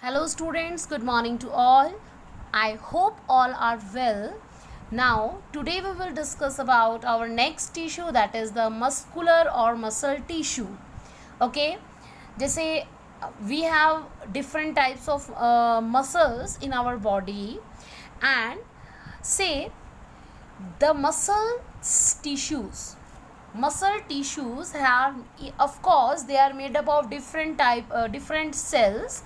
Hello students, good morning to all. I hope all are well. Now, today we will discuss about our next tissue, that is the muscular or muscle tissue. Okay, जैसे we have different types of muscles in our body, and say the muscle tissues have, of course, they are made up of different cells,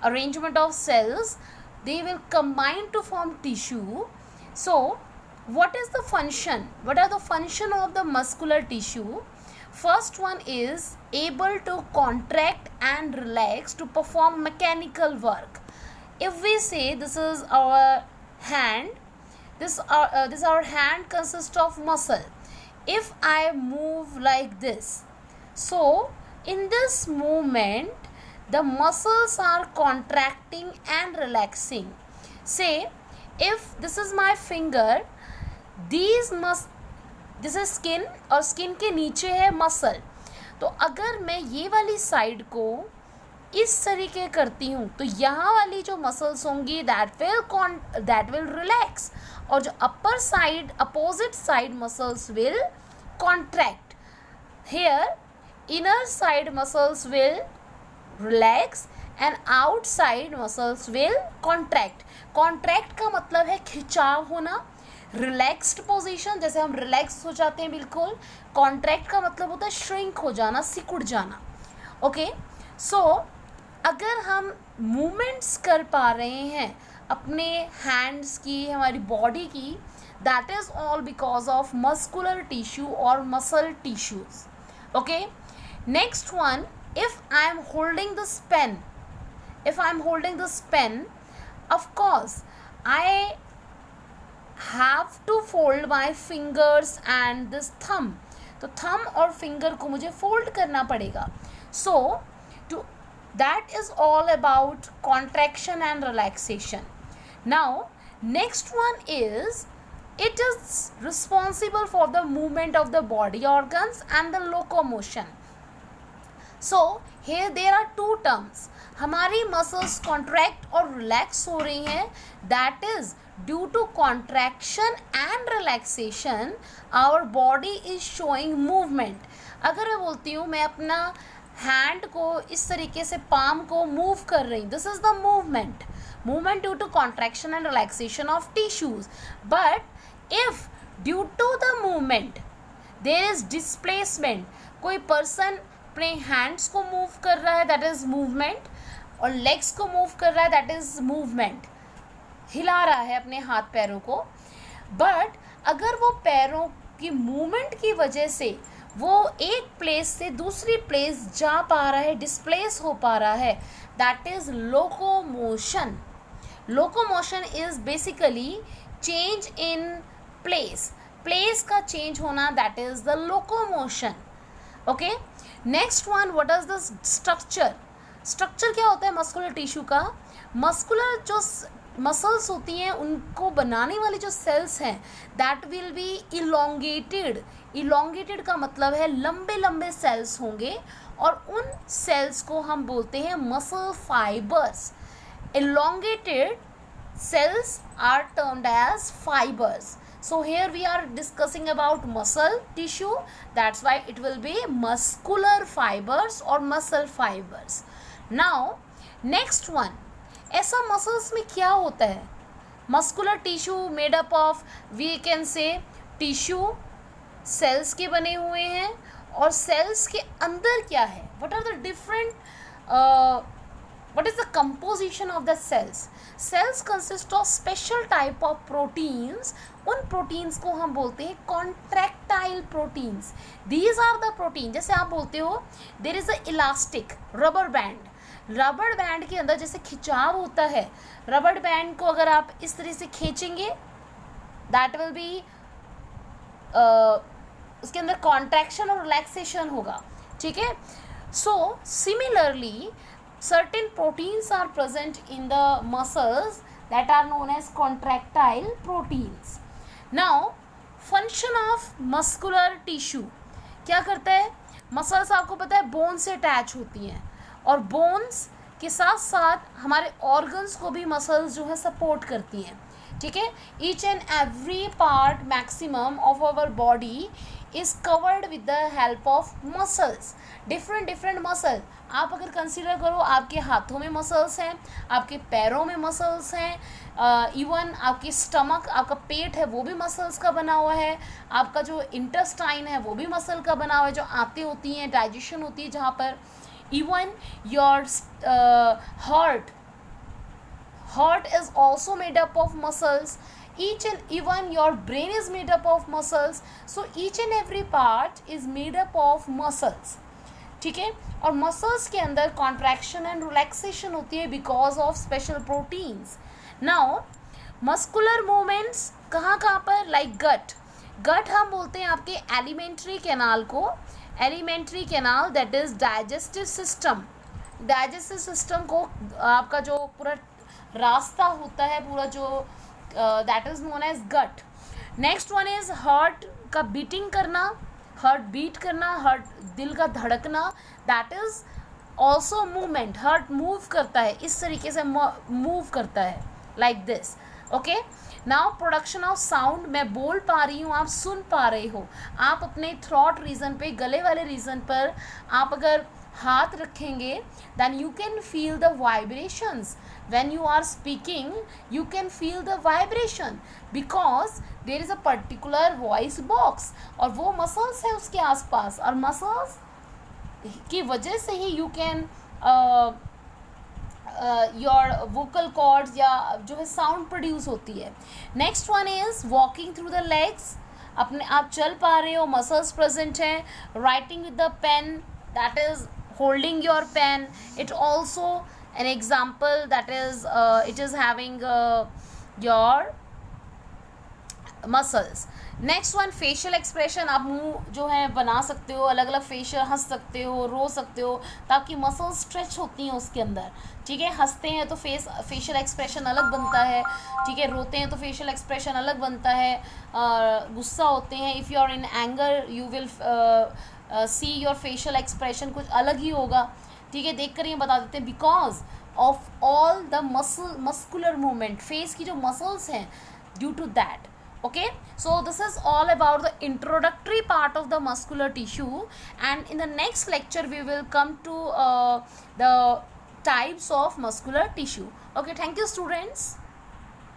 arrangement of cells. They will combine to form tissue. So what are the function of the muscular tissue? First one is able to contract and relax to perform mechanical work. If we say this is our hand, this our hand consists of muscle. If I move like this, so in this movement the muscles are contracting and relaxing. Say if this is my finger, this is skin और skin के नीचे है muscle. तो अगर मैं ये वाली side को इस तरीके करती हूँ तो यहाँ वाली जो मसल्स होंगी that will relax, और जो upper side opposite side muscles will contract. Here inner side muscles will relax and outside muscles will contract. Contract का मतलब है खिंचाव होना, relaxed position, जैसे हम relax हो जाते हैं बिल्कुल. Contract का मतलब होता है shrink हो जाना, सिकुड़ जाना. ओके, सो अगर हम movements कर पा रहे हैं अपने hands की, हमारी body की, that is all because of muscular tissue or muscle tissues. Okay, next one, if I am holding this pen, of course I have to fold my fingers and this thumb. तो thumb और finger को मुझे fold करना पड़ेगा. So that is all about contraction and relaxation. Now next one is, it is responsible for the movement of the body organs and the locomotion. So here there are two terms. हमारी muscles contract और relax हो रही हैं, that is due to contraction and relaxation our body is showing movement. अगर मैं बोलती हूँ मैं अपना hand को इस तरीके से palm को move कर रही हूँ, this is the movement due to contraction and relaxation of tissues. But if due to the movement there is displacement, कोई person अपने hands को move कर रहा है, that is movement, और legs को move कर रहा है, that is movement, हिला रहा है अपने हाथ पैरों को. but अगर वो पैरों की movement की वजह से वो एक प्लेस से दूसरी प्लेस जा पा रहा है, डिस्प्लेस हो पा रहा है, that is locomotion. Locomotion is basically change in place का change होना, that is the locomotion. Okay, next one, what is the structure क्या होता है मस्कुलर टिश्यू का? मस्कुलर जो मसल्स होती हैं उनको बनाने वाली जो सेल्स हैं that will be elongated का मतलब है लंबे सेल्स होंगे, और उन सेल्स को हम बोलते हैं muscle fibres. elongated cells are termed as fibers. So here we are discussing about muscle tissue, that's why it will be muscular fibers or muscle fibers. Now next one, ऐसा muscles में क्या होता है? Muscular tissue made up of, we can say tissue cells के बने हुए हैं, और सेल्स के अंदर क्या है? What are the different what is the composition of the cells? Cells consist of special type of proteins. उन proteins को हम बोलते हैं contractile proteins. These are the proteins, जैसे आप बोलते हो there is a elastic rubber band. रबड़ बैंड के अंदर जैसे खिंचाव होता है, रबड़ बैंड को अगर आप इस तरह से खींचेंगे that will be उसके अंदर contraction और relaxation होगा. ठीक है, so similarly certain proteins are present in the muscles that are known as contractile proteins. Now function of muscular tissue क्या करता है? मसल्स आपको पता है बोन से अटैच होती हैं, और बोन्स के साथ साथ हमारे ऑर्गन्स को भी मसल्स जो है सपोर्ट करती हैं, ठीक है। Each and every part maximum of our body is covered with the help of muscles, different muscle. आप अगर कंसीडर करो, आपके हाथों में मसल्स हैं, आपके पैरों में मसल्स हैं, इवन आपकी स्टमक, आपका पेट है वो भी मसल्स का बना हुआ है, आपका जो इंटेस्टाइन है वो भी मसल का बना हुआ है, जो आंतें होती हैं, डाइजेशन होती है जहाँ पर, even your heart is also made up of muscles, each and even your brain is made up of muscles, so each and every part is made up of muscles, ठीक है। और मसल्स के अंदर contraction and relaxation होती है because of special proteins. Now muscular movements कहाँ कहाँ पर, लाइक गट हम बोलते हैं आपके एलिमेंट्री कैनाल को, alimentary canal that is digestive system, digestive system को आपका जो पूरा रास्ता होता है पूरा जो that is known as gut. Next one is heart का बीटिंग करना, हार्ट बीट करना, हार्ट दिल का धड़कना, that is also movement, heart move करता है, इस तरीके से मूव करता है like this, okay. Now production of sound, मैं बोल पा रही हूँ, आप सुन पा रहे हो, आप अपने थ्रॉट रीजन पे, गले वाले रीजन पर आप अगर हाथ रखेंगे then you can feel the vibrations, when you are speaking you can feel the vibration because there is a particular voice box और वो muscles है उसके आसपास, और muscles की वजह से ही you can your vocal cords या जो है sound produce होती है। next one is walking through the legs, अपने आप चल पा रहे हो, muscles present हैं। writing with the pen, that is holding your pen, it also an example that is it is having your muscles। Next one facial expression, आप मुंह जो है बना सकते हो, अलग अलग फेशियल, हंस सकते हो, रो सकते हो, ताकि मसल्स स्ट्रेच होती हैं उसके अंदर, ठीक है। हंसते हैं तो फेशियल एक्सप्रेशन अलग बनता है, ठीक है। रोते हैं तो फेशियल एक्सप्रेशन अलग बनता है, गुस्सा होते हैं, if you are in anger you will see your facial expression कुछ अलग ही होगा, ठीक है। देख कर ये बता देते हैं because of all the muscular movement, face की जो मसल्स हैं due to that, okay, so this is all about the introductory part of the muscular tissue, and in the next lecture we will come to the types of muscular tissue. Okay, thank you students.